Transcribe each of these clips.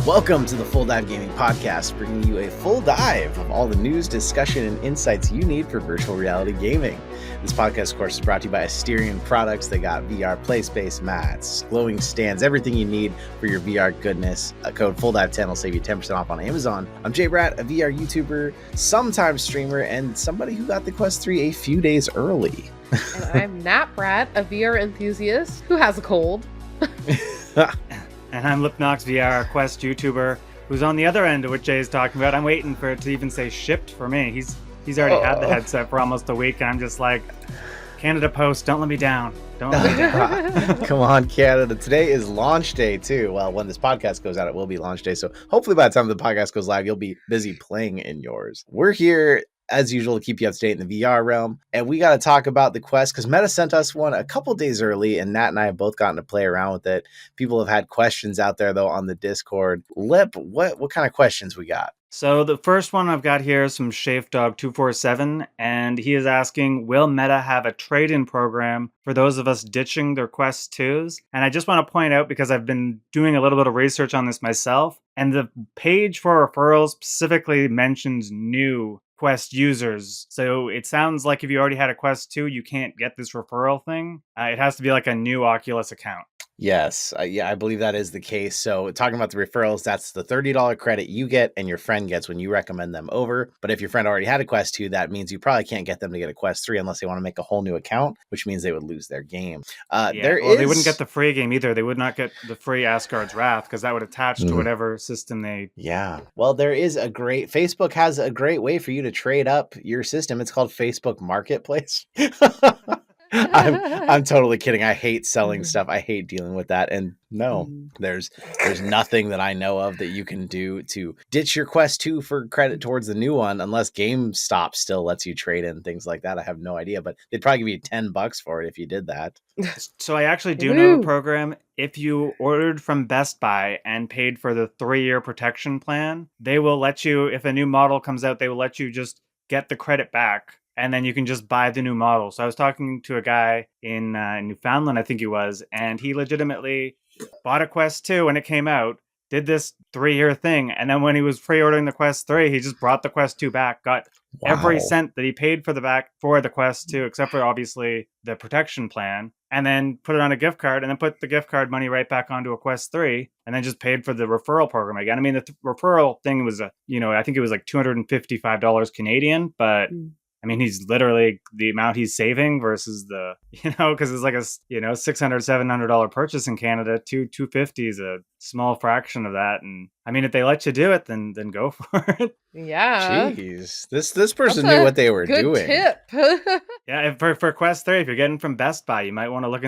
Welcome to the Full Dive Gaming Podcast, bringing you a full dive of all the news, discussion, and insights you need for virtual reality gaming. This podcast, of course, is brought to you by Asterion Products. They got VR play space mats, glowing stands, everything you need for your VR goodness. A code FULLDIVE10 will save you 10% off on Amazon. I'm Jay Bratt, a VR YouTuber, sometimes streamer, and somebody who got the Quest 3 a few days early. And I'm Nat Bratt, a VR enthusiast who has a cold. And I'm Lipnox VR, Quest YouTuber, who's on the other end of what Jay is talking about. I'm waiting for it to even say shipped for me. He's already had the headset for almost a week, and I'm just like, Canada Post, don't let me down. Don't let me down. Come on, Canada. Today is launch day, too. Well, when this podcast goes out, it will be launch day. So hopefully by the time the podcast goes live, you'll be busy playing in yours. We're here as usual, to keep you up to date in the VR realm. And we got to talk about the Quest because Meta sent us one a couple days early, and Nat and I have both gotten to play around with it. People have had questions out there, though, on the Discord. Lip, what kind of questions we got? So the first one I've got here is from ShafedDog247, and he is asking, will Meta have a trade-in program for those of us ditching their Quest 2s? And I just want to point out, because I've been doing a little bit of research on this myself, and the page for referrals specifically mentions new Quest users. So it sounds like if you already had a Quest 2, you can't get this referral thing. It has to be like a new Oculus account. Yes, I believe that is the case. So talking about the referrals, that's the $30 credit you get and your friend gets when you recommend them over. But if your friend already had a Quest 2, that means you probably can't get them to get a Quest 3 unless they want to make a whole new account, which means they would lose their game. They wouldn't get the free game either. They would not get the free Asgard's Wrath because that would attach to whatever system they... Yeah. Well, there is Facebook has a great way for you to trade up your system. It's called Facebook Marketplace. I'm totally kidding. I hate selling stuff. I hate dealing with that. And no, there's nothing that I know of that you can do to ditch your Quest 2 for credit towards the new one, unless GameStop still lets you trade in things like that. I have no idea, but they'd probably give you $10 for it if you did that. So I actually do know a program. If you ordered from Best Buy and paid for the 3-year protection plan, they will let you, if a new model comes out, they will let you just get the credit back. And then you can just buy the new model. So I was talking to a guy in Newfoundland, I think he was, and he legitimately bought a Quest 2 when it came out, did this 3-year thing, and then when he was pre-ordering the Quest 3, he just brought the Quest 2 back, got every cent that he paid for the Quest 2, except for obviously the protection plan, and then put it on a gift card, and then put the gift card money right back onto a Quest 3, and then just paid for the referral program again. I mean, the referral thing was, I think it was like $255 Canadian, but... I mean, he's literally the amount he's saving versus the, because it's like a, $600, $700 purchase in Canada. $250 is a small fraction of that. And I mean, if they let you do it, then go for it. Yeah. Jeez, this person knew what they were doing. Tip. Yeah, for Quest 3, if you're getting from Best Buy, you might want to look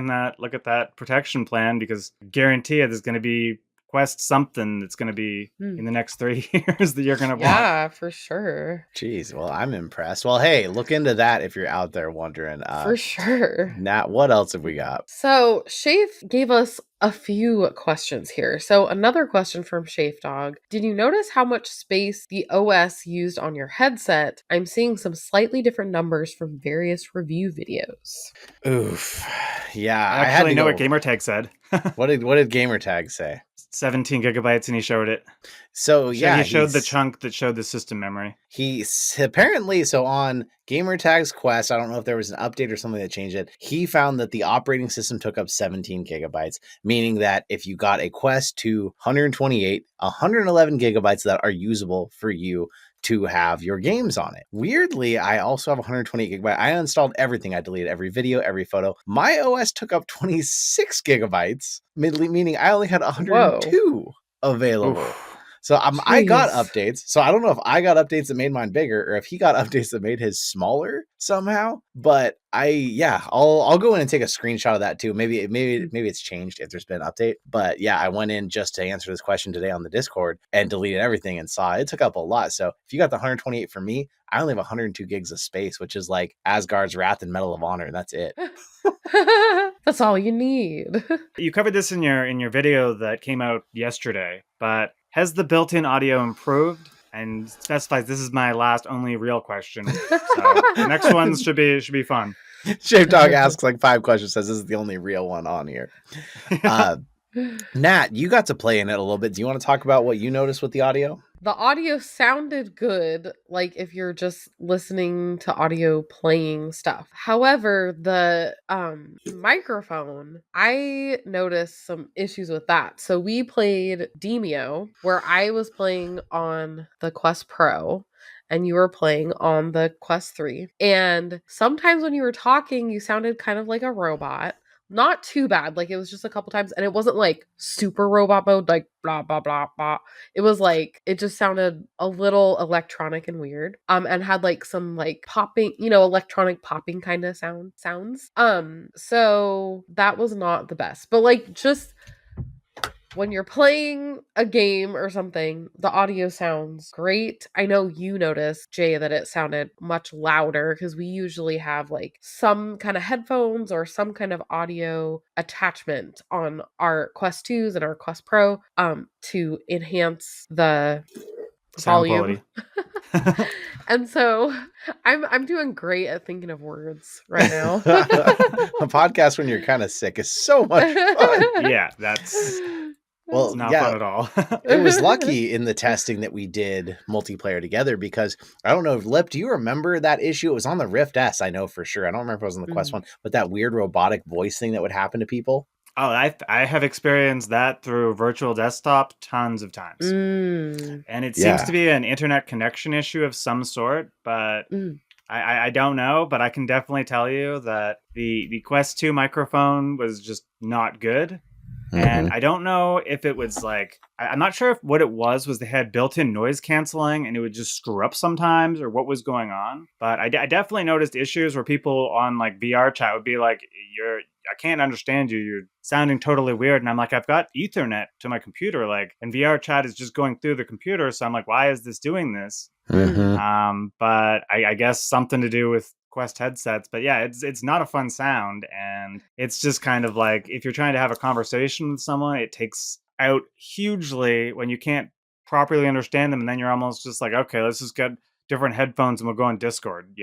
at that protection plan, because I guarantee you there's going to be Quest something that's going to be in the next 3 years that you're going to want. Yeah, for sure. Jeez, well, I'm impressed. Well, hey, look into that if you're out there wondering. For sure. Nat, what else have we got? So Shafe gave us a few questions here. So another question from Shafe Dog. Did you notice how much space the OS used on your headset? I'm seeing some slightly different numbers from various review videos. Oof. Yeah. I actually know what Gamertag said. What did Gamertag say? 17 gigabytes, and he showed it. So yeah, he showed the chunk that showed the system memory. He's apparently, so on Gamertag's Quest, I don't know if there was an update or something that changed it. He found that the operating system took up 17 gigabytes, meaning that if you got a Quest 2 128, 111 gigabytes that are usable for you to have your games on it. Weirdly, I also have 128 gigabytes. I uninstalled everything. I deleted every video, every photo. My OS took up 26 gigabytes, meaning I only had 102 available. Oof. So I got updates. So I don't know if I got updates that made mine bigger or if he got updates that made his smaller somehow. But I'll go in and take a screenshot of that too. Maybe it's changed if there's been an update. But yeah, I went in just to answer this question today on the Discord and deleted everything and saw it took up a lot. So if you got the 128 for me, I only have 102 gigs of space, which is like Asgard's Wrath and Medal of Honor, and that's it. That's all you need. You covered this in your video that came out yesterday, but has the built-in audio improved? And specifies this is my last only real question. So the next one should be fun. Shape Dog asks like 5 questions, says this is the only real one on here. Nat, you got to play in it a little bit. Do you want to talk about what you noticed with the audio? The audio sounded good, like if you're just listening to audio playing stuff. However, the microphone, I noticed some issues with that. So we played Demio, where I was playing on the Quest Pro and you were playing on the Quest 3. And sometimes when you were talking, you sounded kind of like a robot. Not too bad. Like it was just a couple times, and it wasn't like super robot mode, like blah blah blah blah. It was like it just sounded a little electronic and weird. And had like some like popping, electronic popping kind of sounds. So that was not the best. But like just when you're playing a game or something, the audio sounds great. I know you noticed, Jay, that it sounded much louder because we usually have like some kind of headphones or some kind of audio attachment on our Quest 2s and our Quest Pro to enhance the sound volume. quality. And so I'm doing great at thinking of words right now. A podcast when you're kind of sick is so much fun. Yeah, that's Well, not yeah, fun at all. it was lucky in the testing that we did multiplayer together because I don't know if Lip, do you remember that issue? It was on the Rift S, I know for sure. I don't remember if it was on the Quest one, but that weird robotic voice thing that would happen to people. Oh, I have experienced that through virtual desktop tons of times. And it seems to be an internet connection issue of some sort, but I don't know, but I can definitely tell you that the Quest 2 microphone was just not good. And I don't know if it was like, I'm not sure if what it was they had built-in noise canceling and it would just screw up sometimes or what was going on. But I definitely noticed issues where people on like VR chat would be like, I can't understand you. You're sounding totally weird. And I'm like, I've got Ethernet to my computer, like, and VR chat is just going through the computer. So I'm like, why is this doing this? But I guess something to do with Quest headsets. But yeah, it's not a fun sound. And it's just kind of like, if you're trying to have a conversation with someone, it takes out hugely when you can't properly understand them. And then you're almost just like, okay, let's just get different headphones and we'll go on Discord,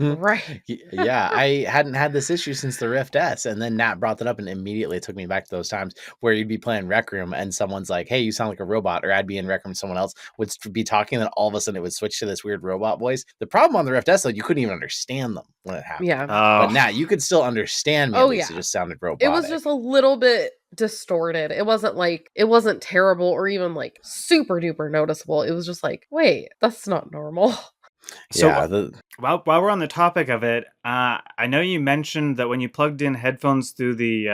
Right. Yeah, I hadn't had this issue since the Rift S, and then Nat brought that up and immediately it took me back to those times where you'd be playing Rec Room and someone's like, hey, you sound like a robot, or I'd be in Rec Room, someone else would be talking, and then all of a sudden it would switch to this weird robot voice. The problem on the Rift S, though, you couldn't even understand them when it happened. Yeah. But Nat, you could still understand me, at least. It just sounded robotic. It was just a little bit distorted. It wasn't terrible or even like super duper noticeable. It was just like, wait, that's not normal. So while we're on the topic of it, I know you mentioned that when you plugged in headphones through the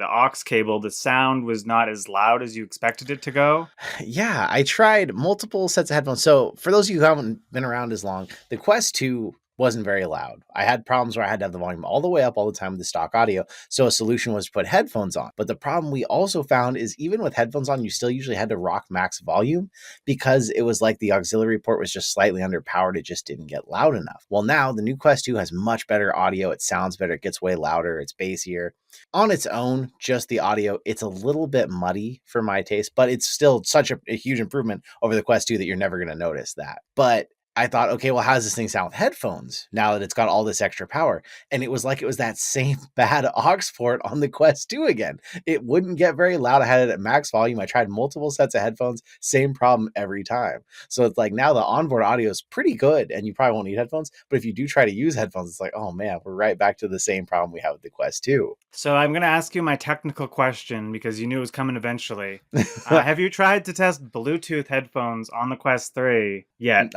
aux cable, the sound was not as loud as you expected it to go. Yeah, I tried multiple sets of headphones. So for those of you who haven't been around as long, the Quest 2 wasn't very loud. I had problems where I had to have the volume all the way up all the time with the stock audio. So a solution was to put headphones on. But the problem we also found is even with headphones on, you still usually had to rock max volume because it was like the auxiliary port was just slightly underpowered. It just didn't get loud enough. Well, now the new Quest 2 has much better audio. It sounds better. It gets way louder. It's bassier. On its own, just the audio, it's a little bit muddy for my taste, but it's still such a huge improvement over the Quest 2 that you're never going to notice that. But I thought, okay, well, how does this thing sound with headphones now that it's got all this extra power? And it was like it was that same bad aux port on the Quest 2 again. It wouldn't get very loud. I had it at max volume. I tried multiple sets of headphones, same problem every time. So it's like now the onboard audio is pretty good and you probably won't need headphones. But if you do try to use headphones, it's like, oh man, we're right back to the same problem we have with the Quest 2. So I'm going to ask you my technical question because you knew it was coming eventually. Have you tried to test Bluetooth headphones on the Quest 3 yet?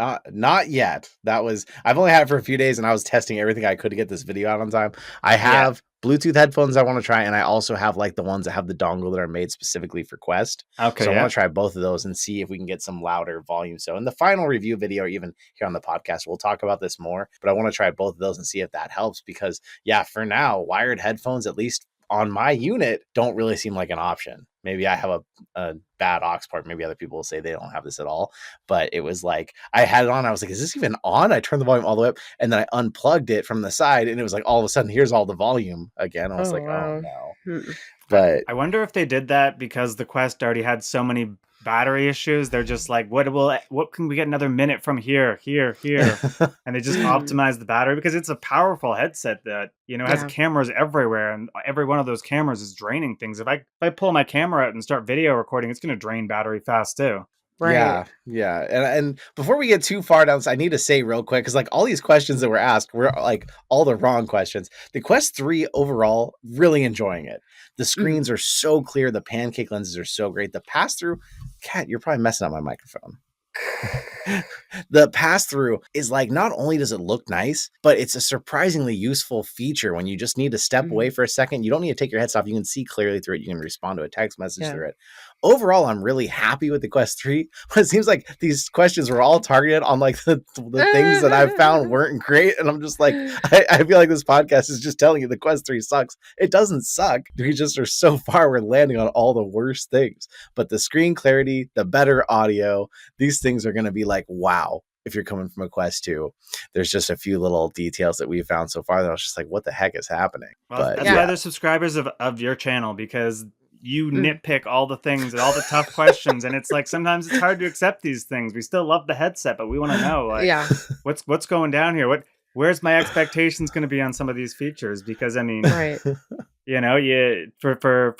Not yet. I've only had it for a few days and I was testing everything I could to get this video out on time. I have Bluetooth headphones I want to try, and I also have like the ones that have the dongle that are made specifically for Quest. Okay. So I want to try both of those and see if we can get some louder volume. So in the final review video, or even here on the podcast, we'll talk about this more, but I want to try both of those and see if that helps because for now, wired headphones, at least on my unit, don't really seem like an option. Maybe I have a bad aux port. Maybe other people will say they don't have this at all. But it was like, I had it on. I was like, is this even on? I turned the volume all the way up and then I unplugged it from the side. And it was like, all of a sudden, here's all the volume again. I was oh no. But I wonder if they did that because the Quest already had so many battery issues. They're just like, what can we get another minute from here, and they just optimize the battery because it's a powerful headset that has cameras everywhere, and every one of those cameras is draining things. If I pull my camera out and start video recording, it's going to drain battery fast too. Right. Yeah. And before we get too far down, I need to say real quick, because like all these questions that were asked were like all the wrong questions. The Quest 3 overall, really enjoying it. The screens are so clear. The pancake lenses are so great. The pass-through, Kat, you're probably messing up my microphone. The pass-through is like, not only does it look nice, but it's a surprisingly useful feature when you just need to step away for a second. You don't need to take your headset off. You can see clearly through it. You can respond to a text message through it. Overall, I'm really happy with the Quest 3, but it seems like these questions were all targeted on like the things that I've found weren't great. And I'm just like, I feel like this podcast is just telling you the Quest 3 sucks. It doesn't suck. We just are so far, we're landing on all the worst things. But the screen clarity, the better audio, these things are going to be like, wow. If you're coming from a Quest 2, there's just a few little details that we found so far that I was just like, what the heck is happening? Well, but that's why they're subscribers of your channel, because you nitpick all the things and all the tough questions, and it's like sometimes it's hard to accept these things. We still love the headset, but we want to know like what's going down here. Where's my expectations going to be on some of these features? Because I mean, for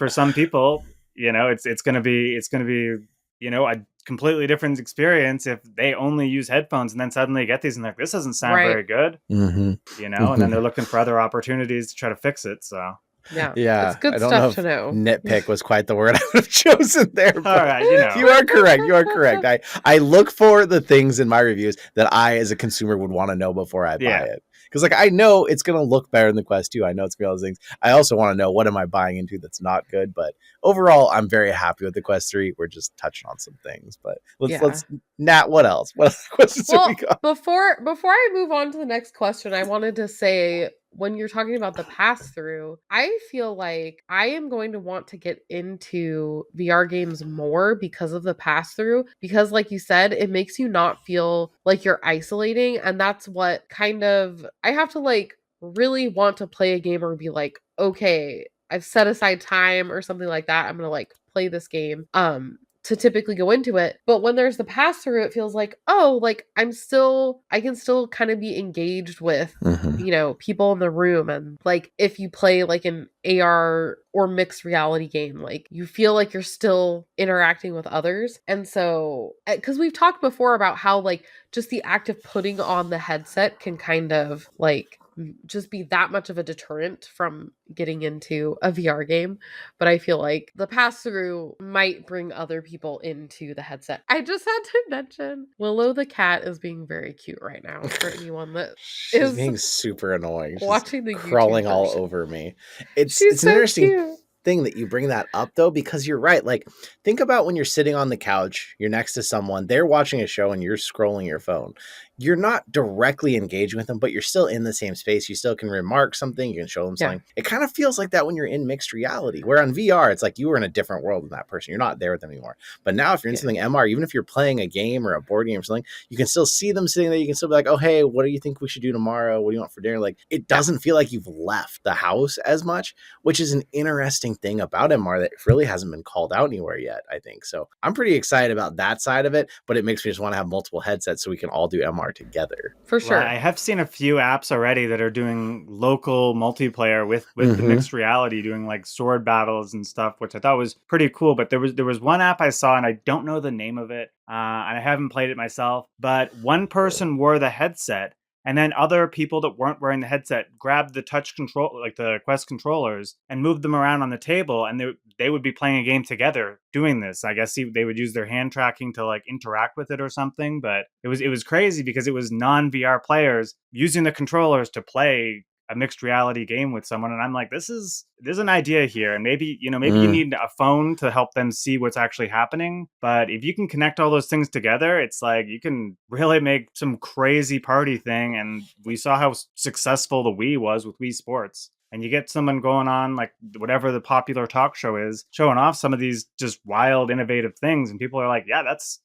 some people, it's going to be a completely different experience if they only use headphones and then suddenly get these and like, this doesn't sound very good, and then they're looking for other opportunities to try to fix it. So it's good stuff to know. Nitpick was quite the word I would have chosen there. All right, you are correct. I look for the things in my reviews that I, as a consumer, would want to know before I buy it. Because like, I know it's going to look better than the Quest 2. I know it's going to be all those things. I also want to know, what am I buying into that's not good? But overall, I'm very happy with the Quest 3. We're just touching on some things. But let's Nat, what else? What other questions have we got? Before I move on to the next question, I wanted to say, when you're talking about the pass-through, I feel like I am going to want to get into VR games more because of the pass-through. Because like you said, it makes you not feel like you're isolating. And that's what kind of, I have to like really want to play a game or be like, okay, I've set aside time or something like that. I'm going to like play this game. To typically go into it. But when there's the pass through, it feels like, oh, like I can still kind of be engaged with, people in the room. And like, if you play like an AR or mixed reality game, like you feel like you're still interacting with others. And so, because we've talked before about how like just the act of putting on the headset can kind of like just be that much of a deterrent from getting into a VR game. But I feel like the pass-through might bring other people into the headset. I just had to mention Willow the cat is being very cute right now for anyone that She's being super annoying. Watching She's the crawling YouTube all version. over me. It's so an interesting cute thing that you bring that up though, because you're right. Like, think about when you're sitting on the couch, you're next to someone, they're watching a show and you're scrolling your phone. You're not directly engaging with them, but you're still in the same space. You still can remark something, you can show them something. It kind of feels like that when you're in mixed reality, where on VR, it's like you were in a different world than that person. You're not there with them anymore. But now if you're in something MR, even if you're playing a game or a board game or something, you can still see them sitting there. You can still be like, oh, hey, what do you think we should do tomorrow? What do you want for dinner? Like, it doesn't feel like you've left the house as much, which is an interesting thing about MR that really hasn't been called out anywhere yet, I think. So I'm pretty excited about that side of it, but it makes me just want to have multiple headsets so we can all do MR together. For sure. Well, I have seen a few apps already that are doing local multiplayer with the mixed reality, doing like sword battles and stuff, which I thought was pretty cool. But there was one app I saw, and I don't know the name of it, and I haven't played it myself, but one person wore the headset, and then other people that weren't wearing the headset grabbed the touch control, like the Quest controllers, and moved them around on the table, and they would be playing a game together doing this. I guess they would use their hand tracking to like interact with it or something, but it was crazy because it was non-VR players using the controllers to play a mixed reality game with someone. And I'm like, there's an idea here. And maybe you need a phone to help them see what's actually happening. But if you can connect all those things together, it's like you can really make some crazy party thing. And we saw how successful the Wii was with Wii Sports. And you get someone going on, like whatever the popular talk show is, showing off some of these just wild, innovative things. And people are like, yeah, that's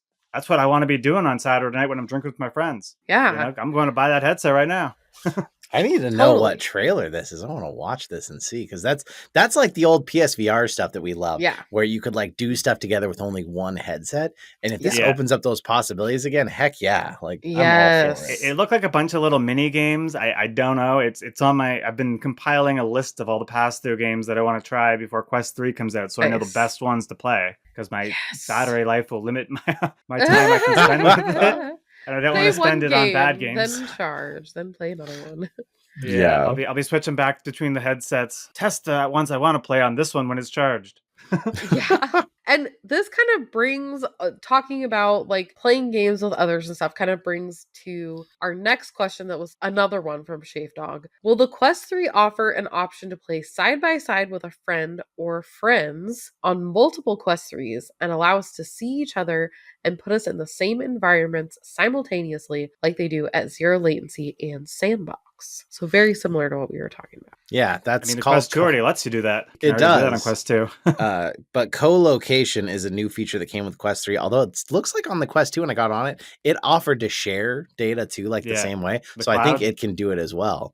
what I want to be doing on Saturday night when I'm drinking with my friends. Yeah. I'm going to buy that headset right now. I need to know what trailer this is. I want to watch this and see, because that's like the old PSVR stuff that we love, where you could like do stuff together with only one headset. And if this opens up those possibilities again, heck yeah, like I'm all for it. It looked like a bunch of little mini games. I don't know. It's on I've been compiling a list of all the pass-through games that I want to try before Quest 3 comes out, so I know the best ones to play, because my battery life will limit my time I can spend with it. And I don't want to spend it on bad games. Then charge, then play another one. Yeah. I'll be switching back between the headsets. Test the ones I want to play on this one when it's charged. And this kind of brings talking about like playing games with others and stuff kind of brings to our next question, that was another one from Shafe Dog. Will the Quest 3 offer an option to play side by side with a friend or friends on multiple Quest 3s and allow us to see each other and put us in the same environments simultaneously like they do at Zero Latency and Sandbox? So very similar to what we were talking about. Yeah, that's the Quest 2 already lets you do that. It does. Do that on Quest 2. But co-location is a new feature that came with Quest 3. Although it looks like on the Quest 2 when I got on it, it offered to share data too, like the same way. So I think it can do it as well.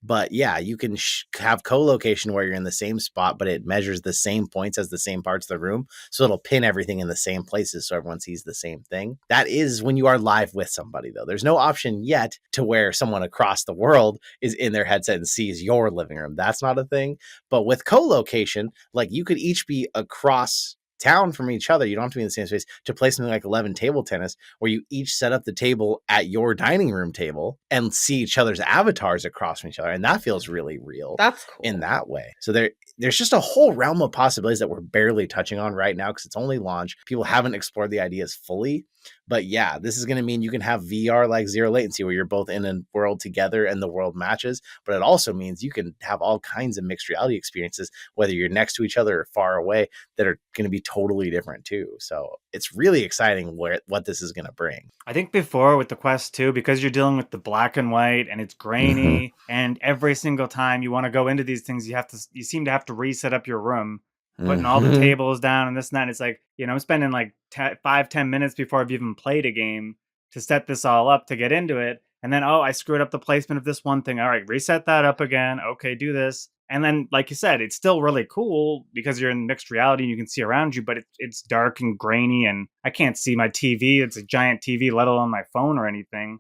But yeah, you can have co-location where you're in the same spot, but it measures the same points as the same parts of the room. So it'll pin everything in the same places so everyone sees the same thing. That is when you are live with somebody, though. There's no option yet to where someone across the world is in their headset and sees your living room. That's not a thing. But with co-location, like you could each be across town from each other. You don't have to be in the same space to play something like 11 table tennis, where you each set up the table at your dining room table and see each other's avatars across from each other. And that feels really real. That's cool. In that way. So there's just a whole realm of possibilities that we're barely touching on right now because it's only launch. People haven't explored the ideas fully. But yeah, this is going to mean you can have VR like Zero Latency, where you're both in a world together and the world matches. But it also means you can have all kinds of mixed reality experiences, whether you're next to each other or far away, that are going to be totally different too. So it's really exciting what this is going to bring. I think before with the Quest 2, because you're dealing with the black and white and it's grainy, and every single time you want to go into these things, you seem to have to reset up your room, putting all the tables down and this and that. And it's like, I'm spending like 5-10 minutes before I've even played a game to set this all up to get into it. And then, I screwed up the placement of this one thing. All right, reset that up again. Okay, do this. And then, like you said, it's still really cool because you're in mixed reality and you can see around you, but it's dark and grainy and I can't see my TV. It's a giant TV, let alone my phone or anything.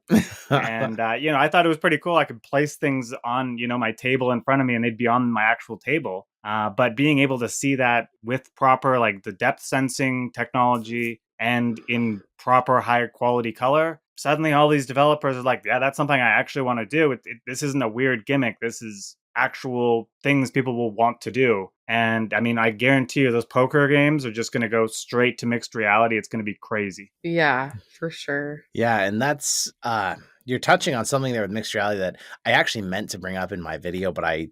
And, I thought it was pretty cool. I could place things on, my table in front of me and they'd be on my actual table. But being able to see that with proper, like the depth sensing technology and in proper higher quality color, suddenly all these developers are like, yeah, that's something I actually want to do. This isn't a weird gimmick. This is actual things people will want to do. And I mean, I guarantee you those poker games are just going to go straight to mixed reality. It's going to be crazy. Yeah, for sure. Yeah. And that's, you're touching on something there with mixed reality that I actually meant to bring up in my video, but I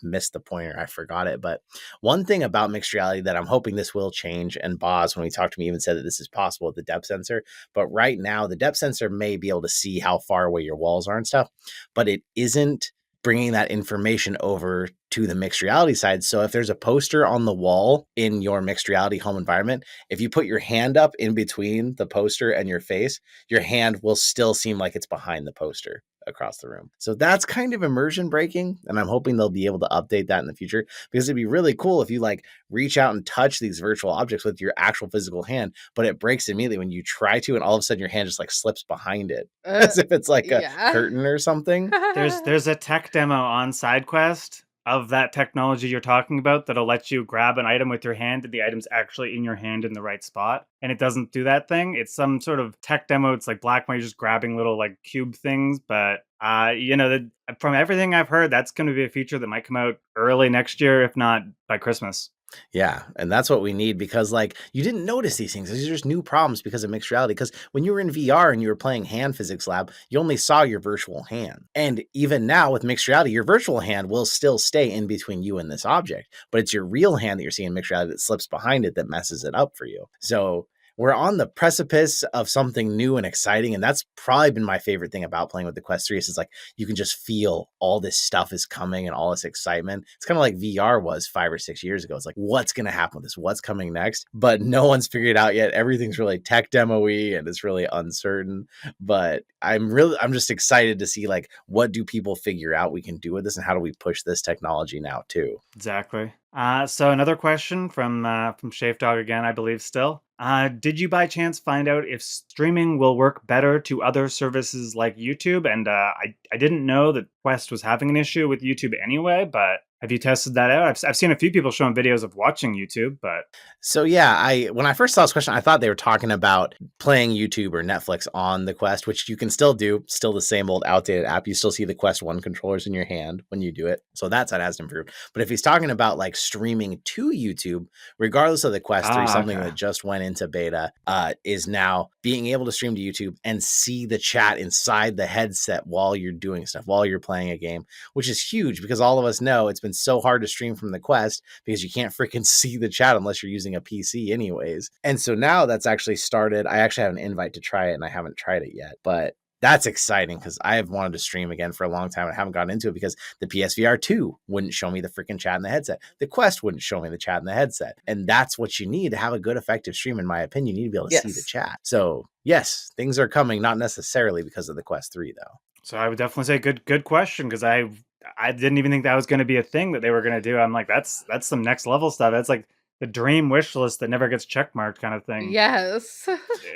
missed the pointer. I forgot it. But one thing about mixed reality that I'm hoping this will change, and Boz, when he talked to me, even said that this is possible with the depth sensor. But right now, the depth sensor may be able to see how far away your walls are and stuff, but it isn't bringing that information over to the mixed reality side. So if there's a poster on the wall in your mixed reality home environment, if you put your hand up in between the poster and your face, your hand will still seem like it's behind the poster across the room. So that's kind of immersion breaking. And I'm hoping they'll be able to update that in the future, because it'd be really cool if you like reach out and touch these virtual objects with your actual physical hand, but it breaks immediately when you try to, and all of a sudden your hand just like slips behind it as if it's like a curtain or something. There's a tech demo on SideQuest of that technology you're talking about that'll let you grab an item with your hand and the item's actually in your hand in the right spot. And it doesn't do that thing. It's some sort of tech demo. It's like black and white, just grabbing little like cube things. But, from everything I've heard, that's going to be a feature that might come out early next year, if not by Christmas. Yeah. And that's what we need, because like you didn't notice these things. These are just new problems because of mixed reality. Because when you were in VR and you were playing hand physics lab, you only saw your virtual hand. And even now with mixed reality, your virtual hand will still stay in between you and this object, but it's your real hand that you're seeing in mixed reality that slips behind it that messes it up for you. So we're on the precipice of something new and exciting. And that's probably been my favorite thing about playing with the Quest 3 is like you can just feel all this stuff is coming and all this excitement. It's kind of like VR was 5 or 6 years ago. It's like, what's going to happen with this? What's coming next? But no one's figured it out yet. Everything's really tech demo-y and it's really uncertain. But I'm just excited to see like what do people figure out we can do with this and how do we push this technology now too. Exactly. So another question from Shafe Dog again, I believe still. Did you by chance find out if streaming will work better to other services like YouTube? And I didn't know that Quest was having an issue with YouTube anyway, but have you tested that out? I've seen a few people showing videos of watching YouTube, but so yeah, when I first saw this question, I thought they were talking about playing YouTube or Netflix on the Quest, which you can still do. Still the same old outdated app. You still see the Quest 1 controllers in your hand when you do it. So that side hasn't improved. But if he's talking about like streaming to YouTube, regardless of the Quest 3, something that just went into beta, is now being able to stream to YouTube and see the chat inside the headset while you're doing stuff, while you're playing a game, which is huge because all of us know it's been so hard to stream from the Quest because you can't freaking see the chat unless you're using a PC anyways. And so now that's actually started. I actually have an invite to try it and I haven't tried it yet, but that's exciting because I have wanted to stream again for a long time and I haven't gotten into it because the PSVR 2 wouldn't show me the freaking chat in the headset. The Quest wouldn't show me the chat in the headset. And that's what you need to have a good, effective stream, in my opinion. You need to be able to see the chat. So yes, things are coming, not necessarily because of the Quest 3 though. So I would definitely say good question because I didn't even think that was going to be a thing that they were going to do. I'm like, that's some next level stuff. That's like the dream wish list that never gets checkmarked kind of thing. Yes.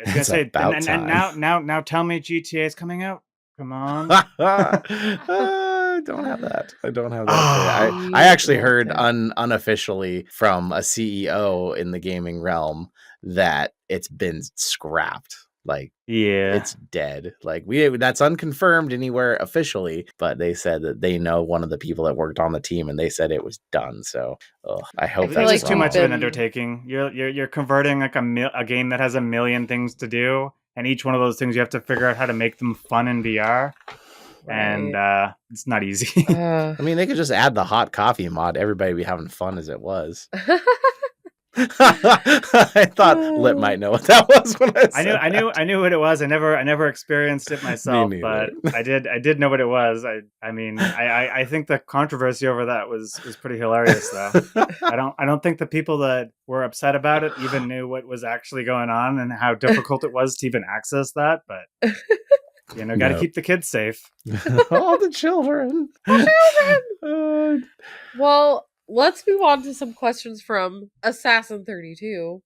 It's about time. And now tell me GTA is coming out. Come on. I don't have that. I actually heard unofficially from a CEO in the gaming realm that it's been scrapped. Like, yeah, it's dead. Like that's unconfirmed anywhere officially, but they said that they know one of the people that worked on the team and they said it was done. So I hope that's like too much of an undertaking. You're converting like a game that has a million things to do, and each one of those things you have to figure out how to make them fun in VR. Right. And it's not easy. I mean, they could just add the hot coffee mod. Everybody would be having fun as it was. I thought Lip might know what that was when I knew what it was. I never experienced it myself, but I did know what it was. I think the controversy over that was pretty hilarious though. I don't think the people that were upset about it even knew what was actually going on and how difficult it was to even access that, but got to keep the kids safe. All the children. Well, let's move on to some questions from Assassin 32.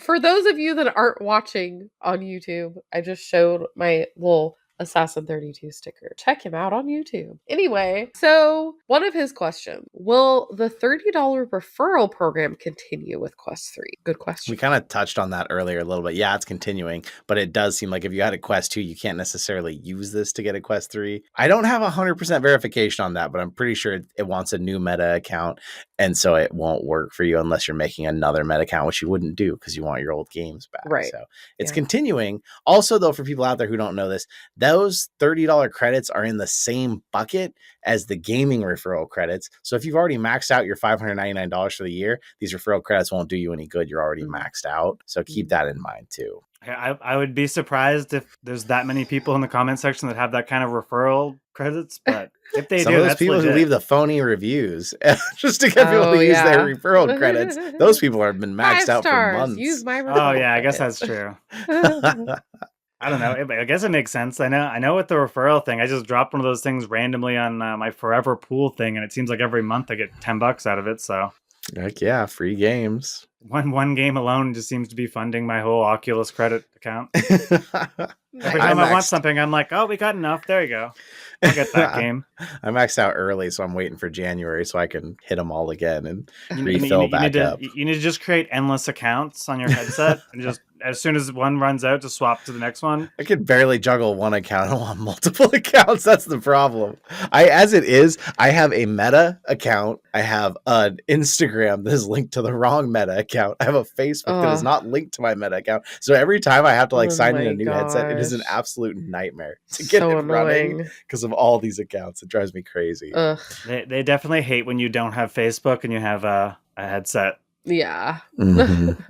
For those of you that aren't watching on YouTube, I just showed my little Assassin 32 sticker. Check him out on YouTube. Anyway, so one of his questions, will the $30 referral program continue with Quest 3? Good question. We kind of touched on that earlier a little bit. Yeah, it's continuing, but it does seem like if you had a Quest 2, you can't necessarily use this to get a Quest 3. I don't have 100% verification on that, but I'm pretty sure it wants a new Meta account, and so it won't work for you unless you're making another Meta account, which you wouldn't do because you want your old games back. Right. So it's continuing. Also, though, for people out there who don't know this, those $30 credits are in the same bucket as the gaming referral credits. So if you've already maxed out your $599 for the year, these referral credits won't do you any good. You're already maxed out. So keep that in mind too. I would be surprised if there's that many people in the comment section that have that kind of referral credits, but if they Some do, of those that's people legit. who leave the phony reviews just to get people to use their referral credits, those people have been maxed out for months. Use my referral I guess that's true. I don't know. I guess it makes sense. I know with the referral thing, I just dropped one of those things randomly on my Forever Pool thing, and it seems like every month I get $10 out of it. So, heck yeah, free games. One game alone just seems to be funding my whole Oculus credit account. Every time I want something, I'm like, oh, we got enough. There you go. I'll get that game. I maxed out early, so I'm waiting for January so I can hit them all again and refill back up. You need to just create endless accounts on your headset and just as soon as one runs out, just swap to the next one. I can barely juggle one account. I want multiple accounts. That's the problem. As it is, I have a Meta account. I have an Instagram that is linked to the wrong Meta account. I have a Facebook that is not linked to my Meta account. So every time I have to sign in a new headset, it is an absolute nightmare to get it running because of all these accounts. It drives me crazy. They definitely hate when you don't have Facebook and you have a headset. Yeah. Mm-hmm.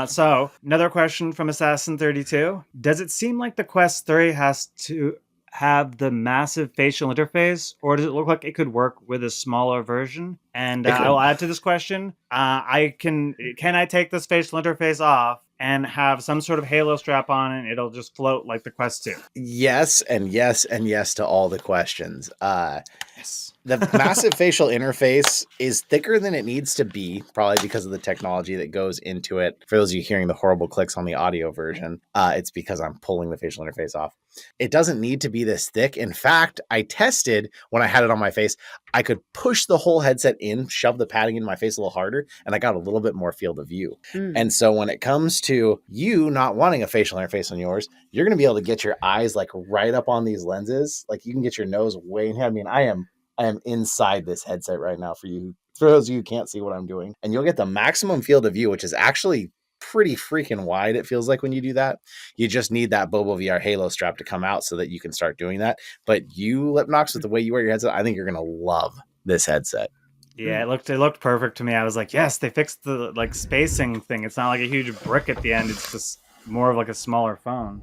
So, another question from Assassin32. Does it seem like the Quest 3 has to have the massive facial interface, or does it look like it could work with a smaller version? And I'll add to this question. Can I take this facial interface off and have some sort of halo strap on and it'll just float like the Quest 2? Yes, and yes, and yes to all the questions. Yes. The massive facial interface is thicker than it needs to be, probably because of the technology that goes into it. For those of you hearing the horrible clicks on the audio version, it's because I'm pulling the facial interface off. It doesn't need to be this thick. In fact, I tested when I had it on my face, I could push the whole headset in, shove the padding into my face a little harder, and I got a little bit more field of view. And so when it comes to you not wanting a facial interface on yours, you're going to be able to get your eyes like right up on these lenses. Like you can get your nose way in. I mean, I am inside this headset right now for you. For those of you who can't see what I'm doing. And you'll get the maximum field of view, which is actually pretty freaking wide, it feels like when you do that. You just need that Bobo VR Halo strap to come out so that you can start doing that. But you, Lipnox, with the way you wear your headset, I think you're going to love this headset. Yeah, it looked perfect to me. I was like, yes, they fixed the like spacing thing. It's not like a huge brick at the end. It's just more of like a smaller phone.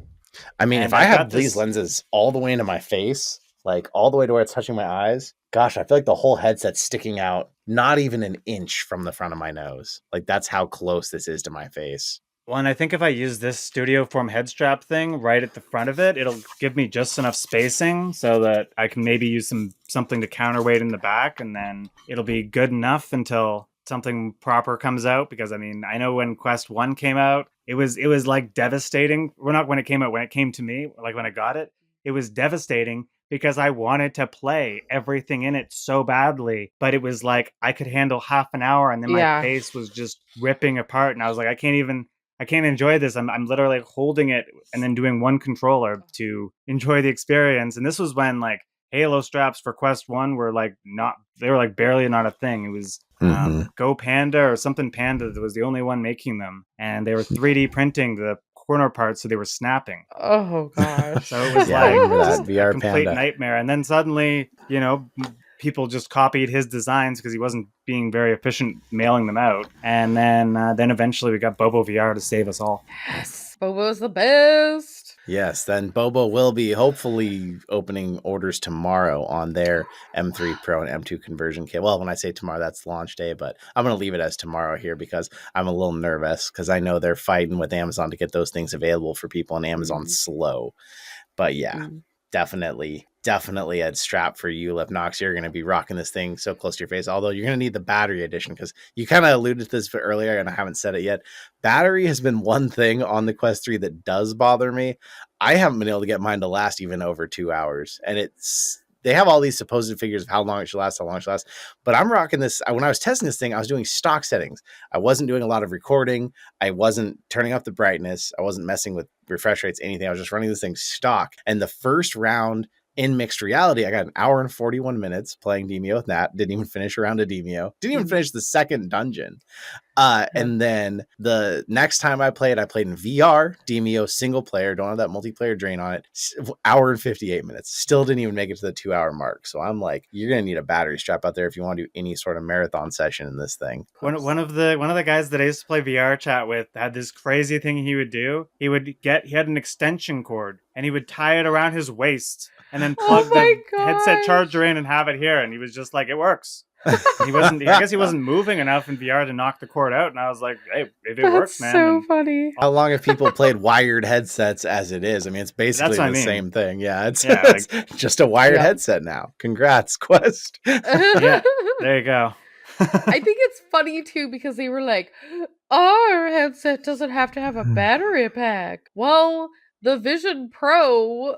I mean, if I have these lenses all the way into my face, like all the way to where it's touching my eyes, gosh, I feel like the whole headset's sticking out not even an inch from the front of my nose. Like that's how close this is to my face. Well, and I think if I use this Studio Form head strap thing right at the front of it, it'll give me just enough spacing so that I can maybe use something to counterweight in the back, and then it'll be good enough until something proper comes out. Because I mean, I know when Quest 1 came out, it was like devastating. Well, not when it came out, when it came to me, like when I got it, it was devastating because I wanted to play everything in it so badly, but it was like I could handle half an hour and then my face was just ripping apart, and I was like, I can't enjoy this. I'm literally holding it and then doing one controller to enjoy the experience. And this was when like Halo straps for Quest 1 were like they were like barely not a thing. It was Go Panda or something Panda that was the only one making them. And they were 3D printing the corner parts so they were snapping. Oh gosh. So it was that VR a complete Panda nightmare. And then suddenly, people just copied his designs because he wasn't being very efficient mailing them out. And then eventually we got Bobo VR to save us all. Yes, Bobo's the best. Yes, then Bobo will be hopefully opening orders tomorrow on their M3 Pro and M2 conversion kit. Well, when I say tomorrow, that's launch day, but I'm going to leave it as tomorrow here because I'm a little nervous because I know they're fighting with Amazon to get those things available for people, and Amazon's slow. But yeah, definitely a strap for you, Lipnox. You're going to be rocking this thing so close to your face, although you're going to need the battery edition because you kind of alluded to this earlier and I haven't said it yet. Battery has been one thing on the Quest 3 that does bother me. I haven't been able to get mine to last even over 2 hours, and they have all these supposed figures of how long it should last, but I'm rocking this. When I was testing this thing, I was doing stock settings. I wasn't doing a lot of recording. I wasn't turning up the brightness. I wasn't messing with refresh rates, anything. I was just running this thing stock. And the first round in mixed reality, I got an hour and 41 minutes playing Demio with Nat. Didn't even finish a round of Demio. Didn't even finish the second dungeon. And then the next time I played in VR, Demio single player, don't have that multiplayer drain on it. Hour and 58 minutes. Still didn't even make it to the 2 hour mark. So I'm like, you're going to need a battery strap out there if you want to do any sort of marathon session in this thing. One of the guys that I used to play VR chat with had this crazy thing he would do. He had an extension cord and he would tie it around his waist and then plug the headset charger in and have it here. And he was just like, it works. I guess he wasn't moving enough in VR to knock the cord out. And I was like, hey, if it works, man. So funny. How long have people played wired headsets as it is? I mean, it's basically same thing. Yeah, it's just a wired headset now. Congrats, Quest. Yeah, there you go. I think it's funny too because they were like, our headset doesn't have to have a battery pack. Well, the Vision Pro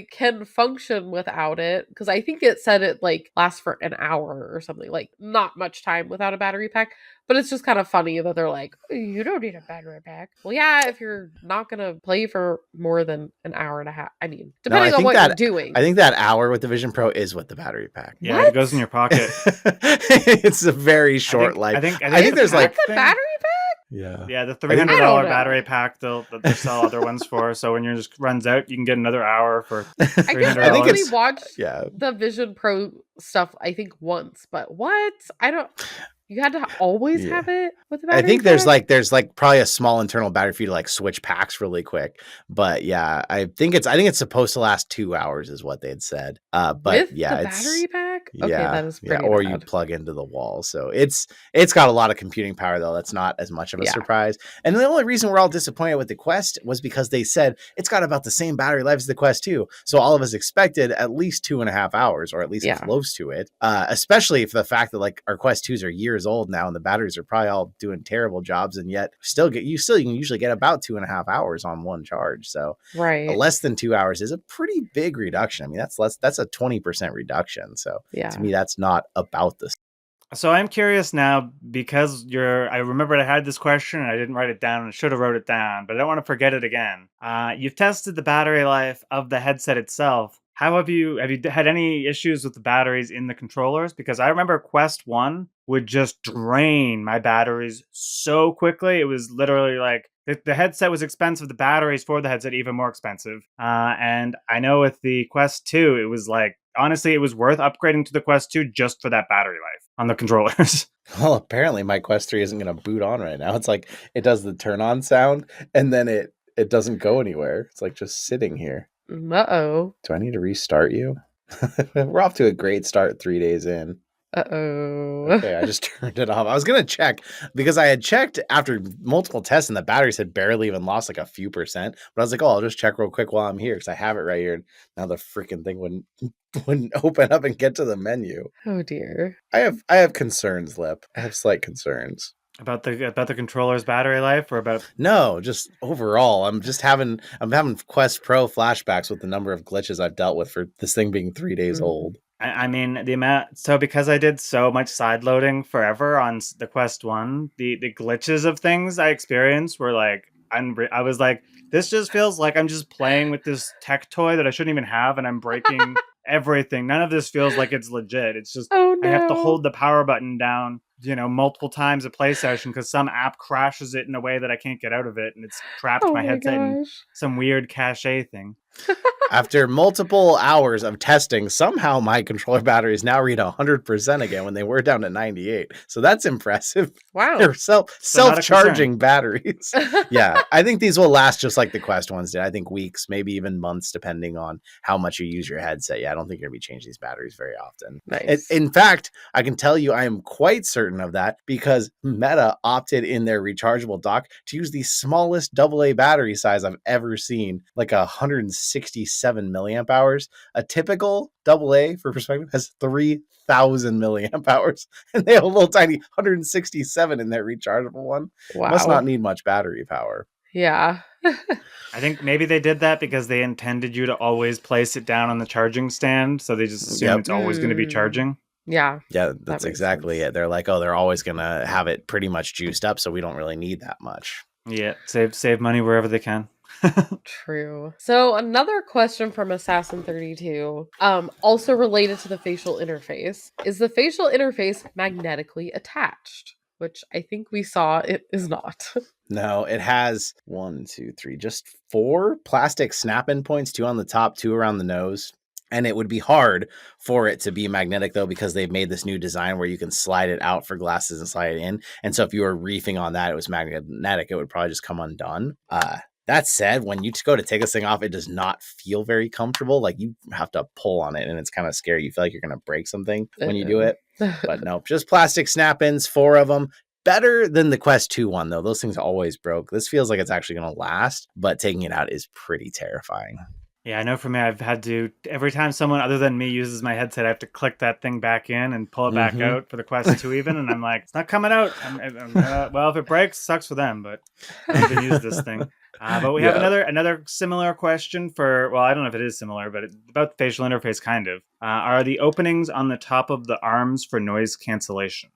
can function without it, because I think it said it lasts for an hour or something, not much time without a battery pack. But it's just kind of funny that they're like, you don't need a battery pack. Well, yeah, if you're not gonna play for more than an hour and a half. I mean, depending on what you're doing. I think that hour with the Vision Pro is with the battery pack. Yeah, what? It goes in your pocket. It's a very short life. I think there's the battery pack. Yeah, the $300 battery pack they'll sell other ones for. So when yours just runs out, you can get another hour for $300. I guess I only watched the Vision Pro stuff, I think, once. But what? I don't. You had to always Yeah. have it with the I battery think there's pack? like probably a small internal battery for you to like switch packs really quick. But yeah, I think it's supposed to last 2 hours is what they had said. But With yeah, the battery pack? Okay, yeah, that is pretty or you bad. plug into the wall. So it's got a lot of computing power though. That's not as much of a Yeah. surprise. And the only reason we're all disappointed with the Quest was because they said it's got about the same battery life as the Quest 2. So all of us expected at least 2.5 hours, or at least close to it. Especially for the fact that like our Quest 2s are years old now, and the batteries are probably all doing terrible jobs, and yet you can usually get about 2.5 hours on one charge. So less than 2 hours is a pretty big reduction. I mean, that's a 20% reduction. So to me, that's not about this. So I'm curious now, because I remembered I had this question and I didn't write it down, and I should have wrote it down, but I don't want to forget it again. You've tested the battery life of the headset itself. How have you had any issues with the batteries in the controllers? Because I remember Quest 1 would just drain my batteries so quickly. It was literally like the headset was expensive, the batteries for the headset even more expensive. And I know with the Quest 2, it was like, honestly, it was worth upgrading to the Quest 2 just for that battery life on the controllers. Well, apparently my Quest 3 isn't going to boot on right now. It's like it does the turn on sound and then it doesn't go anywhere. It's like just sitting here. Uh-oh. Do I need to restart you? We're off to a great start 3 days in. Uh-oh. Okay, I just turned it off. I was going to check because I had checked after multiple tests and the batteries had barely even lost like a few percent. But I was like, oh, I'll just check real quick while I'm here because I have it right here. Now the freaking thing wouldn't open up and get to the menu. Oh dear. I have concerns, Lip. I have slight concerns. About the controller's battery life, or about No, just overall. I'm having Quest Pro flashbacks with the number of glitches I've dealt with for this thing being 3 days old. I mean, the amount. So because I did so much side loading forever on the Quest 1, the glitches of things I experienced were like, I was like, this just feels like I'm just playing with this tech toy that I shouldn't even have, and I'm breaking everything. None of this feels like it's legit. It's just I have to hold the power button down, multiple times a play session because some app crashes it in a way that I can't get out of it, and it's trapped my headset in some weird cache thing. After multiple hours of testing, somehow my controller batteries now read 100% again when they were down to 98. So that's impressive. Wow. They're self-charging batteries. Yeah, I think these will last just like the Quest ones did. I think weeks, maybe even months, depending on how much you use your headset. Yeah, I don't think you're going to be changing these batteries very often. Nice. In fact, I can tell you I am quite certain of that because Meta opted in their rechargeable dock to use the smallest AA battery size I've ever seen, like 167 milliamp hours. A typical AA, for perspective, has 3,000 milliamp hours, and they have a little tiny 167 in their rechargeable one. Wow. Must not need much battery power. Yeah. I think maybe they did that because they intended you to always place it down on the charging stand, so they just assume it's always going to be charging. Yeah. Yeah, that's exactly it. They're like, oh, they're always going to have it pretty much juiced up, so we don't really need that much. Yeah, save money wherever they can. True. So another question from Assassin32, also related to the facial interface. Is the facial interface magnetically attached? Which I think we saw it is not. No, it has just 4 plastic snap-in points, 2 on the top, 2 around the nose. And it would be hard for it to be magnetic, though, because they've made this new design where you can slide it out for glasses and slide it in. And so if you were reefing on that, it was magnetic, it would probably just come undone. That said, when you go to take this thing off, it does not feel very comfortable. Like you have to pull on it and it's kind of scary. You feel like you're going to break something when you do it. But no, just plastic snap-ins, 4 of them. Better than the Quest 2 one, though. Those things always broke. This feels like it's actually going to last, but taking it out is pretty terrifying. Yeah, I know for me, I've had to, every time someone other than me uses my headset, I have to click that thing back in and pull it back out for the Quest 2 even, and I'm like, it's not coming out. Well, if it breaks, sucks for them, but I need to use this thing. But we have another similar question for, well, I don't know if it is similar, but about the facial interface, kind of. Are the openings on the top of the arms for noise cancellation?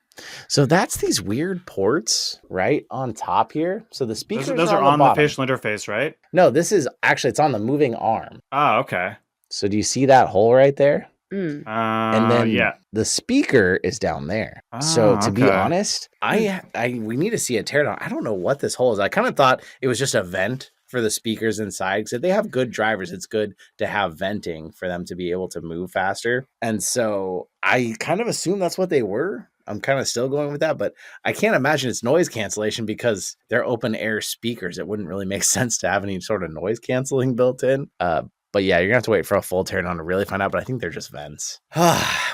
So that's these weird ports right on top here. So the speakers those are on the facial interface, right? No, this is actually, it's on the moving arm. Oh, okay. So do you see that hole right there? And then the speaker is down there. So to be honest, we need to see a teardown. I don't know what this hole is. I kind of thought it was just a vent for the speakers inside, because if they have good drivers, it's good to have venting for them to be able to move faster. And so I kind of assume that's what they were. I'm kind of still going with that, but I can't imagine it's noise cancellation because they're open air speakers. It wouldn't really make sense to have any sort of noise canceling built in. But yeah, you're gonna have to wait for a full teardown to really find out. But I think they're just vents.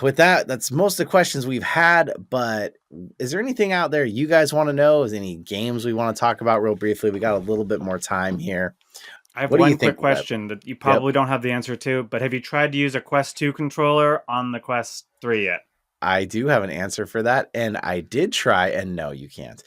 With that, that's most of the questions we've had. But is there anything out there you guys want to know? Is there any games we want to talk about real briefly? We got a little bit more time here. I have one quick question that you probably don't have the answer to, but have you tried to use a Quest 2 controller on the Quest 3 yet? I do have an answer for that, and I did try, and no, you can't.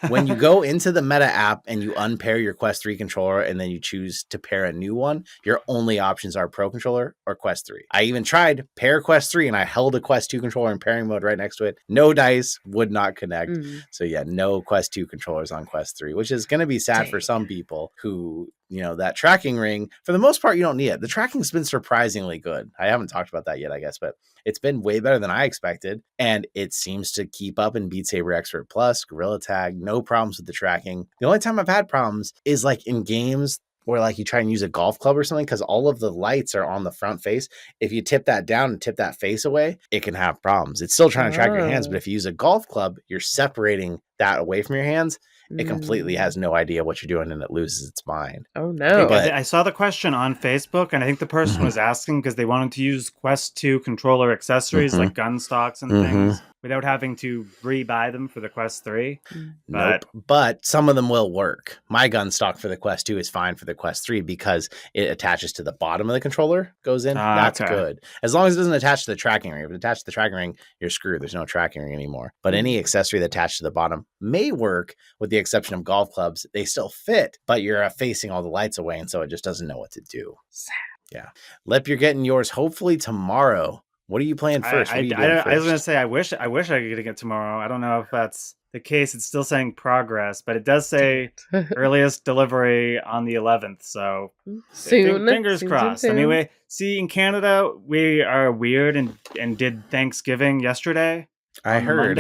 When you go into the Meta app and you unpair your Quest 3 controller and then you choose to pair a new one, your only options are Pro Controller or Quest 3. I even tried pair Quest 3 and I held a Quest 2 controller in pairing mode right next to it. No dice, would not connect. So yeah, no Quest 2 controllers on Quest 3, which is going to be sad for some people who, that tracking ring, for the most part, you don't need it. The tracking's been surprisingly good. I haven't talked about that yet, I guess, but it's been way better than I expected. And it seems to keep up in Beat Saber Expert Plus, Gorilla Tag, no problems with the tracking. The only time I've had problems is like in games where like you try and use a golf club or something, because all of the lights are on the front face. If you tip that down and tip that face away, it can have problems. It's still trying to track your hands, but if you use a golf club, you're separating that away from your hands. It completely has no idea what you're doing and it loses its mind. Oh, no. I saw the question on Facebook, and I think the person was asking because they wanted to use Quest 2 controller accessories like gun stocks and things without having to re-buy them for the Quest 3. Nope. But some of them will work. My gun stock for the Quest 2 is fine for the Quest 3 because it attaches to the bottom of the controller, goes in. That's good. As long as it doesn't attach to the tracking ring. If it attaches to the tracking ring, you're screwed. There's no tracking ring anymore. But any accessory that attaches to the bottom may work, with the exception of golf clubs. They still fit, but you're facing all the lights away, and so it just doesn't know what to do. Sad. Yeah. Lip, you're getting yours hopefully tomorrow. What are you playing first? I was going to say, I wish I could get it tomorrow. I don't know if that's the case. It's still saying progress, but it does say earliest delivery on the 11th. So soon. Fingers crossed. Soon. Anyway, see, in Canada, we are weird and did Thanksgiving yesterday. I heard.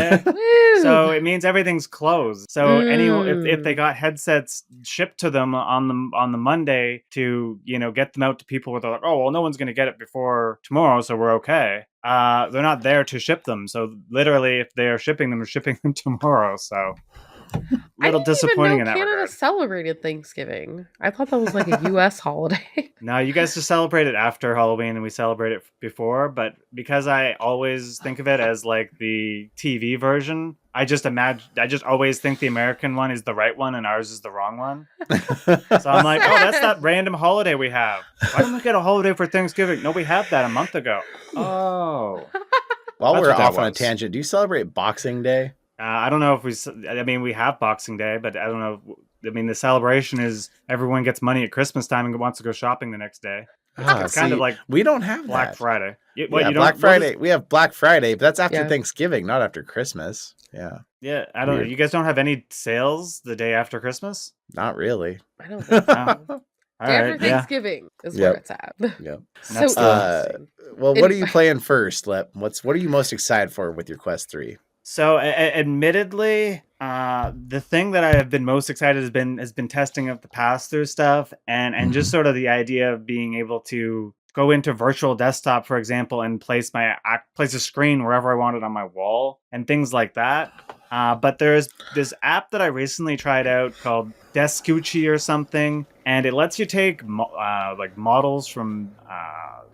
So it means everything's closed. So if they got headsets shipped to them on the Monday to get them out to people where they're like, oh well, no one's going to get it before tomorrow, so we're okay. They're not there to ship them. So literally, if they are shipping them, they're shipping them tomorrow. So little disappointing in that Canada regard. Celebrated Thanksgiving. I thought that was like a U.S. holiday. No, you guys just celebrate it after Halloween, and we celebrate it before. But because I always think of it as like the TV version, I just always think the American one is the right one and ours is the wrong one. So I'm like, oh, that's that random holiday we have. Why don't we get a holiday for Thanksgiving? No, we had that a month ago. Oh. While we're off on a tangent, do you celebrate Boxing Day? I don't know if we have Boxing Day, but I don't know. I mean, the celebration is everyone gets money at Christmas time and wants to go shopping the next day. It's kind of like we don't have Black Friday. Black Friday. We have Black Friday, but that's after Thanksgiving, not after Christmas. Yeah. Yeah, I don't know. You guys don't have any sales the day after Christmas? Not really. I don't think so. After Thanksgiving is where it's at. Yep. So well, what are you playing first, Lip? What are you most excited for with your Quest 3? So, admittedly, the thing that I have been most excited has been testing of the pass-through stuff and just sort of the idea of being able to go into virtual desktop, for example, and place a screen wherever I want it on my wall and things like that. But there's this app that I recently tried out called Deskuchi or something, and it lets you take like models from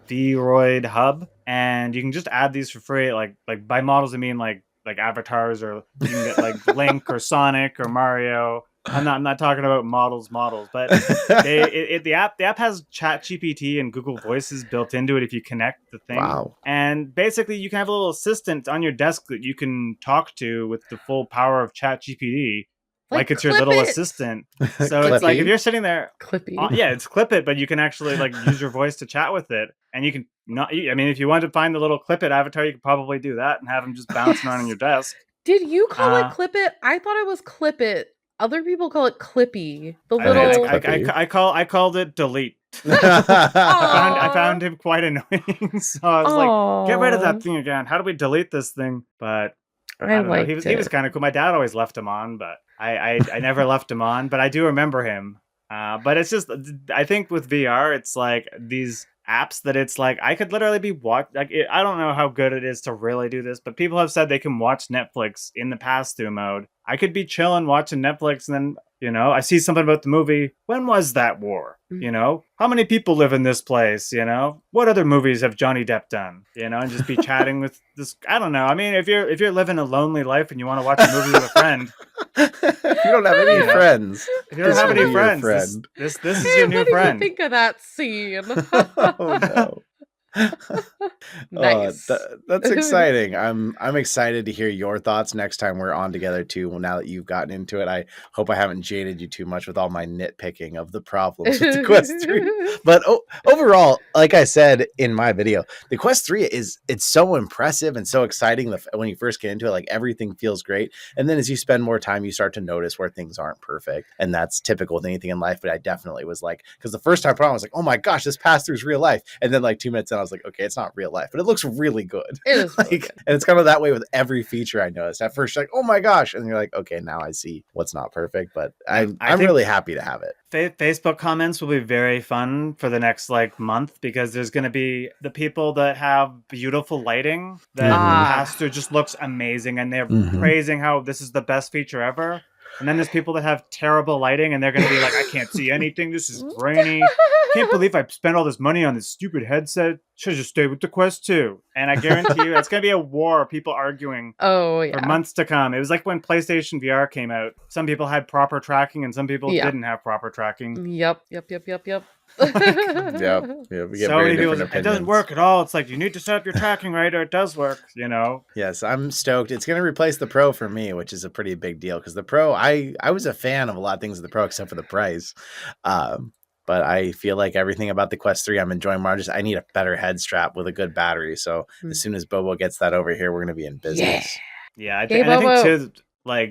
Vroid Hub, and you can just add these for free. Like by models, I mean like avatars, or you can get like Link or Sonic or Mario. I'm not talking about models, but the app has ChatGPT and Google Voices built into it if you connect the thing. Wow. And basically you can have a little assistant on your desk that you can talk to with the full power of ChatGPT. Like it's your little assistant. So it's like if you're sitting there, Clippy. It's Clip It, but you can actually like use your voice to chat with it, and you can if you want to find the little Clip It avatar, you could probably do that and have him just bouncing around on your desk. Did you call it Clip It? I thought it was Clip It. Other people call it Clippy. The little. I called it Delete. I found him quite annoying, so I was like, "Get rid of that thing again. How do we delete this thing?" But I don't know. He was kind of cool. My dad always left him on, but I never left him on. But I do remember him. But it's just, I think with VR, it's like these apps that it's like I could literally be I don't know how good it is to really do this, but people have said they can watch Netflix in the pass-through mode. I could be chilling watching Netflix, and then I see something about the movie. When was that war? How many people live in this place? What other movies have Johnny Depp done? And just be chatting with this. I don't know. I mean, if you're living a lonely life and you want to watch a movie with a friend, if you don't have any friends, if you don't have any friends, this is your new friend. Think of that scene. Oh no. Nice. That's exciting. I'm excited to hear your thoughts next time we're on together too. Well, now that you've gotten into it, I hope I haven't jaded you too much with all my nitpicking of the problems with the Quest 3. But overall, like I said in my video, the Quest 3 it's so impressive and so exciting when you first get into it. Like everything feels great, and then as you spend more time, you start to notice where things aren't perfect, and that's typical with anything in life. But I definitely was like, because the first time I was like, oh my gosh, this pass through is real life, and then like 2 minutes in, I was like, okay, it's not real life, but it looks really good. It is really good. And it's kind of that way with every feature I noticed. At first, you're like, oh my gosh, and you're like, okay, now I see what's not perfect, but I'm really happy to have it. Facebook comments will be very fun for the next month, because there's going to be the people that have beautiful lighting that pass through just looks amazing, and they're praising how this is the best feature ever. And then there's people that have terrible lighting, and they're going to be like, I can't see anything. This is grainy. Can't believe I spent all this money on this stupid headset. Should just stay with the Quest 2. And I guarantee you, it's going to be a war of people arguing for months to come. It was like when PlayStation VR came out. Some people had proper tracking, and some people didn't have proper tracking. Yep. We get so many people, it doesn't work at all. It's like, you need to set up your tracking right, or it does work, Yes, I'm stoked. It's going to replace the Pro for me, which is a pretty big deal, because the Pro, I was a fan of a lot of things of the Pro except for the price. But I feel like everything about the Quest 3 I'm enjoying more. I need a better head strap with a good battery. So as soon as Bobo gets that over here, we're going to be in business. Yeah, I think too,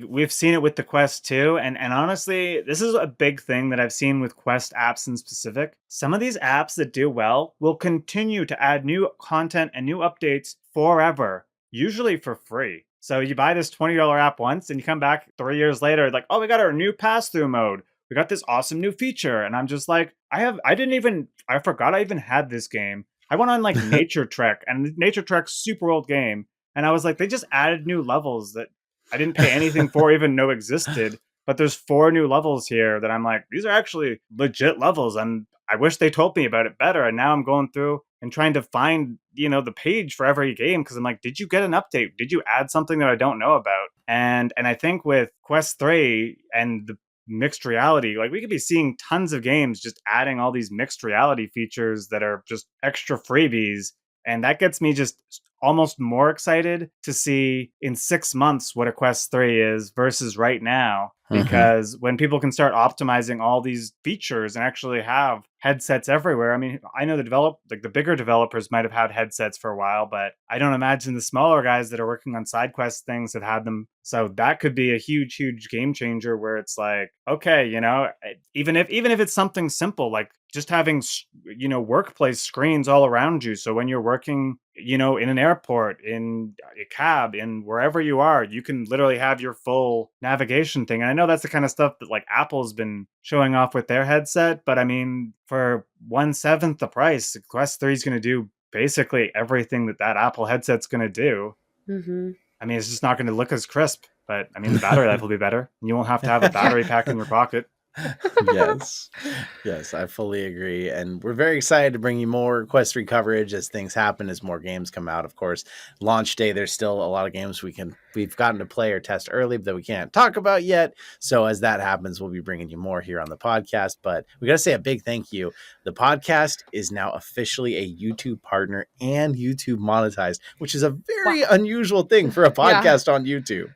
we've seen it with the Quest 2, and honestly, this is a big thing that I've seen with Quest apps in specific. Some of these apps that do well will continue to add new content and new updates forever, usually for free. So you buy this $20 app once, and you come back 3 years later, like, oh, we got our new pass-through mode. We got this awesome new feature. And I'm just like, I forgot I even had this game. I went on Nature Trek, and Nature Trek's super old game. And I was like, they just added new levels that I didn't pay anything for, even know existed. But there's 4 new levels here that I'm like, these are actually legit levels. And I wish they told me about it better. And now I'm going through and trying to find, the page for every game. Cause I'm like, did you get an update? Did you add something that I don't know about? And I think with Quest 3 and the mixed reality, we could be seeing tons of games just adding all these mixed reality features that are just extra freebies. And that gets me just almost more excited to see in 6 months what a Quest 3 is versus right now. Because when people can start optimizing all these features and actually have headsets everywhere. I mean, I know the bigger developers might have had headsets for a while, but I don't imagine the smaller guys that are working on side quest things have had them. So that could be a huge, huge game changer where it's like, okay, even if it's something simple, like just having, workplace screens all around you. So when you're working, in an airport, in a cab, in wherever you are, you can literally have your full navigation thing. And I know that's the kind of stuff that Apple's been showing off with their headset, but I mean, for 1/7 the price, Quest 3 is going to do basically everything that Apple headset's going to do. I mean, it's just not going to look as crisp, but I mean, the battery life will be better. You won't have to have a battery pack in your pocket. Yes, I fully agree. And we're very excited to bring you more Quest 3 coverage as things happen, as more games come out. Of course, launch day, there's still a lot of games we've gotten to play or test early that we can't talk about yet. So as that happens, we'll be bringing you more here on the podcast. But we got to say a big thank you. The podcast is now officially a YouTube partner and YouTube monetized, which is a very unusual thing for a podcast on YouTube.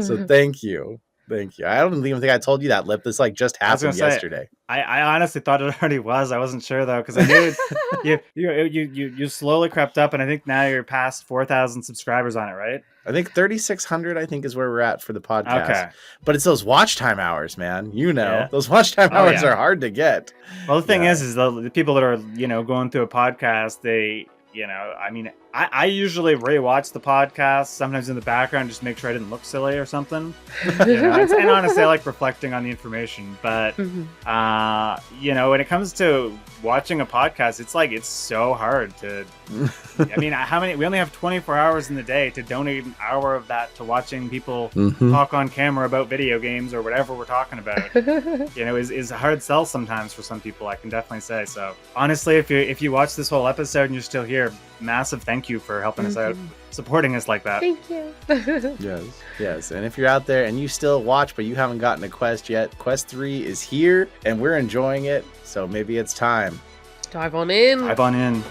So thank you. Thank you. I don't even think I told you that, Lip. This just happened yesterday. I honestly thought it already was. I wasn't sure though, because I knew you slowly crept up, and I think now you're past 4,000 subscribers on it, right? I think 3,600. I think is where we're at for the podcast. Okay. But it's those watch time hours, man. Those watch time hours are hard to get. Well, the thing is the people that are going through a podcast, they. I mean, I usually rewatch the podcast sometimes in the background just to make sure I didn't look silly or something. And honestly, I like reflecting on the information. But when it comes to watching a podcast, it's so hard to. I mean, we only have 24 hours in the day to donate an hour of that to watching people talk on camera about video games or whatever we're talking about. Is a hard sell sometimes for some people, I can definitely say. So honestly, if you watch this whole episode and you're still here, massive thank you for helping us out, supporting us like that. Thank you. Yes. And if you're out there and you still watch but you haven't gotten a quest yet, Quest 3 is here and we're enjoying it. So maybe it's time. Dive on in. Dive on in.